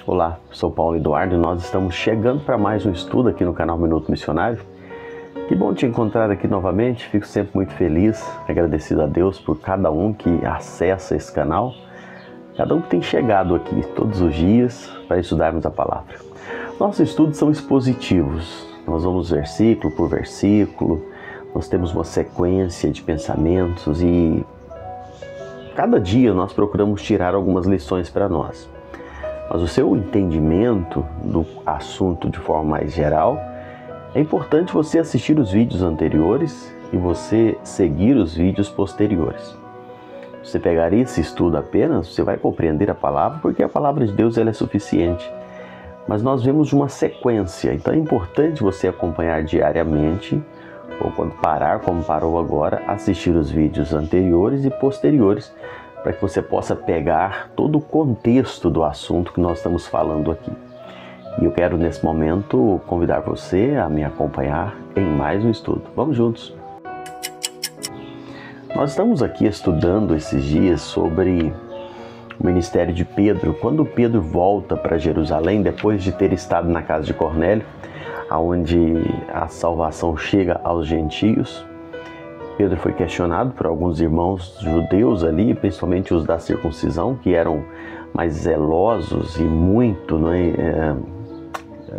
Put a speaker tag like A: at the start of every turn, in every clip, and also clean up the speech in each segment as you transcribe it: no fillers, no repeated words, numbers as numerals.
A: Olá, sou Paulo Eduardo e nós estamos chegando para mais um estudo aqui no canal Minuto Missionário. Que bom te encontrar aqui novamente, fico sempre muito feliz, agradecido a Deus por cada um que acessa esse canal, cada um que tem chegado aqui todos os dias para estudarmos a palavra. Nossos estudos são expositivos, nós vamos versículo por versículo, nós temos uma sequência de pensamentos e cada dia nós procuramos tirar algumas lições para nós. Mas o seu entendimento do assunto de forma mais geral, é importante você assistir os vídeos anteriores e você seguir os vídeos posteriores. Se você pegar esse estudo apenas, você vai compreender a palavra, porque a palavra de Deus ela é suficiente. Mas nós vemos uma sequência, então é importante você acompanhar diariamente, ou quando parar, como parou agora, assistir os vídeos anteriores e posteriores, para que você possa pegar todo o contexto do assunto que nós estamos falando aqui. E eu quero, nesse momento, convidar você a me acompanhar em mais um estudo. Vamos juntos! Nós estamos aqui estudando esses dias sobre o ministério de Pedro. Quando Pedro volta para Jerusalém, depois de ter estado na casa de Cornélio, onde a salvação chega aos gentios, Pedro foi questionado por alguns irmãos judeus ali, principalmente os da circuncisão, que eram mais zelosos e muito,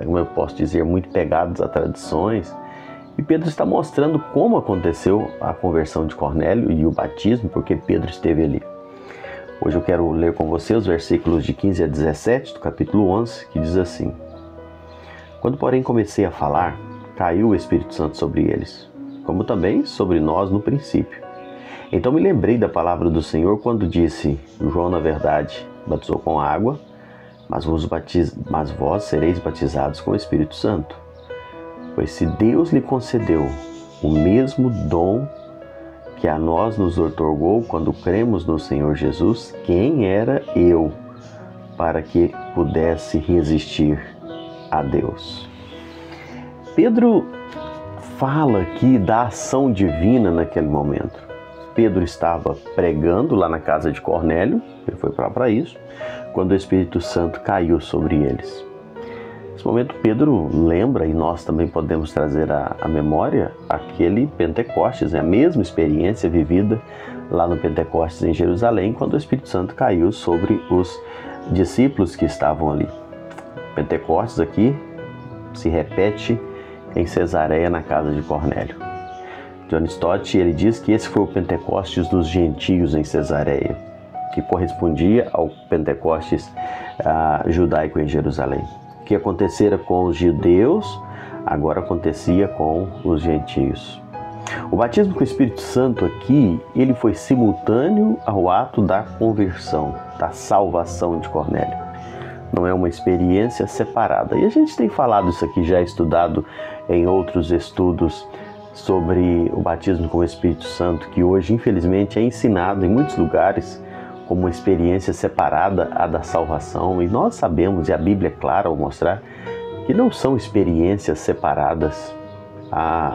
A: como eu posso dizer, muito pegados a tradições. E Pedro está mostrando como aconteceu a conversão de Cornélio e o batismo, porque Pedro esteve ali. Hoje eu quero ler com você os versículos de 15 a 17 do capítulo 11, que diz assim: Quando, porém, comecei a falar, caiu o Espírito Santo sobre eles, como também sobre nós no princípio. Então me lembrei da palavra do Senhor quando disse: João, na verdade, batizou com água, mas vós sereis batizados com o Espírito Santo. Pois se Deus lhe concedeu o mesmo dom que a nós nos outorgou quando cremos no Senhor Jesus, quem era eu para que pudesse resistir a Deus? Pedro fala aqui da ação divina naquele momento. Pedro estava pregando lá na casa de Cornélio, ele foi para isso, quando o Espírito Santo caiu sobre eles. Nesse momento Pedro lembra, e nós também podemos trazer à memória, aquele Pentecostes, a mesma experiência vivida lá no Pentecostes em Jerusalém, quando o Espírito Santo caiu sobre os discípulos que estavam ali. Pentecostes aqui se repete em Cesareia, na casa de Cornélio. John Stott, ele diz que esse foi o Pentecostes dos gentios em Cesareia, que correspondia ao Pentecostes judaico em Jerusalém. O que acontecera com os judeus, agora acontecia com os gentios. O batismo com o Espírito Santo aqui, ele foi simultâneo ao ato da conversão, da salvação de Cornélio. Não é uma experiência separada. E a gente tem falado isso aqui, já estudado em outros estudos sobre o batismo com o Espírito Santo, que hoje, infelizmente, é ensinado em muitos lugares como uma experiência separada à da salvação. E nós sabemos, e a Bíblia é clara ao mostrar, que não são experiências separadas.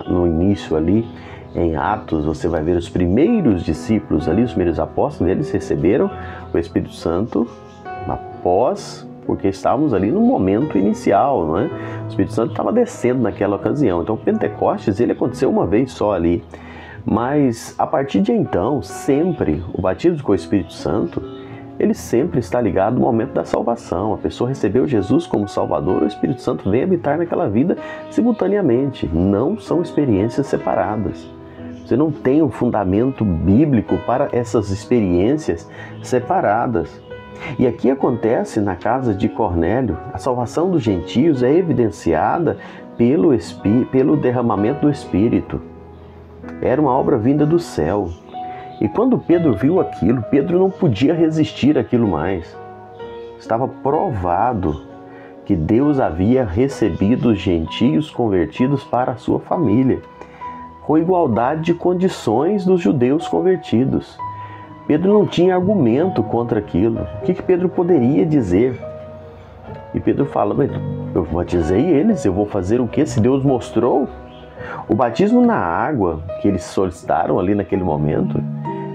A: No início ali, em Atos, você vai ver os primeiros discípulos ali, os primeiros apóstolos, eles receberam o Espírito Santo após, porque estávamos ali no momento inicial, não é? O Espírito Santo estava descendo naquela ocasião. Então o Pentecostes, ele aconteceu uma vez só ali. Mas a partir de então, sempre, o batismo com o Espírito Santo, ele sempre está ligado ao momento da salvação. A pessoa recebeu Jesus como Salvador, o Espírito Santo vem habitar naquela vida simultaneamente. Não são experiências separadas. Você não tem um fundamento bíblico para essas experiências separadas. E aqui acontece na casa de Cornélio, a salvação dos gentios é evidenciada pelo derramamento do Espírito. Era uma obra vinda do céu. E quando Pedro viu aquilo, Pedro não podia resistir àquilo mais. Estava provado que Deus havia recebido os gentios convertidos para a sua família, com igualdade de condições dos judeus convertidos. Pedro não tinha argumento contra aquilo. O que Pedro poderia dizer? E Pedro fala: eu batizei eles, eu vou fazer o que? Se Deus mostrou. O batismo na água que eles solicitaram ali naquele momento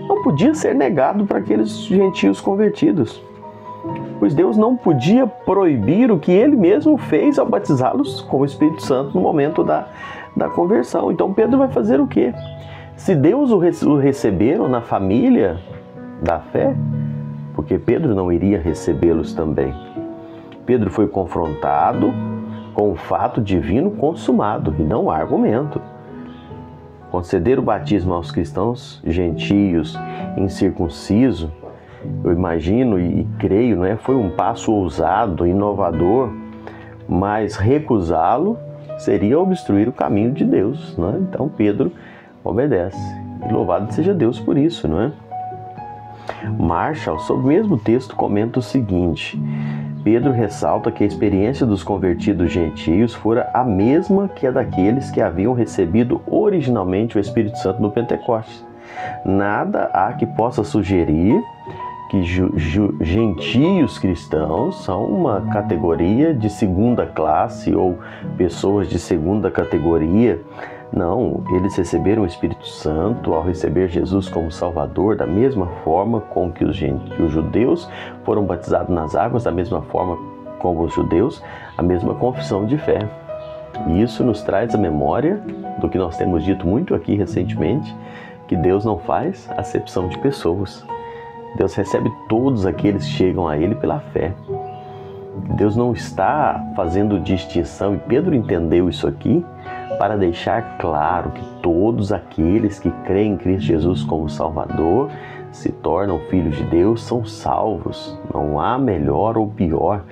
A: não podia ser negado para aqueles gentios convertidos. pois Deus não podia proibir o que ele mesmo fez ao batizá-los com o Espírito Santo no momento da conversão. Então Pedro vai fazer o quê? Se Deus o receberam na família da fé, porque Pedro não iria recebê-los também. Pedro foi confrontado com o fato divino consumado, e não há argumento. Conceder o batismo aos cristãos gentios, incircuncisos, eu imagino e creio, foi um passo ousado, inovador, mas recusá-lo seria obstruir o caminho de Deus. Então Pedro obedece. E louvado seja Deus por isso. Marshall, sobre o mesmo texto, comenta o seguinte: Pedro ressalta que a experiência dos convertidos gentios fora a mesma que a daqueles que haviam recebido originalmente o Espírito Santo no Pentecostes. Nada há que possa sugerir que gentios cristãos são uma categoria de segunda classe ou pessoas de segunda categoria. Não, eles receberam o Espírito Santo ao receber Jesus como Salvador, da mesma forma com que os judeus foram batizados nas águas, da mesma forma como os judeus, a mesma confissão de fé. E isso nos traz a memória do que nós temos dito muito aqui recentemente, que Deus não faz acepção de pessoas. Deus recebe todos aqueles que chegam a Ele pela fé. Deus não está fazendo distinção, e Pedro entendeu isso aqui para deixar claro que todos aqueles que creem em Cristo Jesus como Salvador se tornam filhos de Deus, são salvos. Não há melhor ou pior,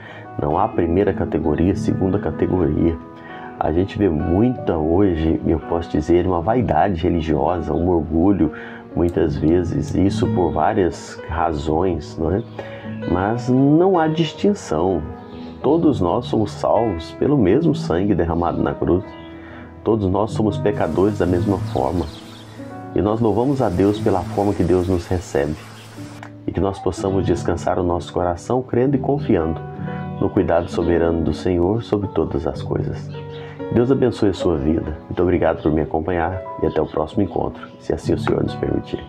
A: não há primeira categoria, segunda categoria. A gente vê muita hoje, eu posso dizer, uma vaidade religiosa, um orgulho, muitas vezes, isso por várias razões, Mas não há distinção. Todos nós somos salvos pelo mesmo sangue derramado na cruz. Todos nós somos pecadores da mesma forma. E nós louvamos a Deus pela forma que Deus nos recebe. E que nós possamos descansar o nosso coração crendo e confiando no cuidado soberano do Senhor sobre todas as coisas. Deus abençoe a sua vida. Muito obrigado por me acompanhar e até o próximo encontro, se assim o Senhor nos permitir.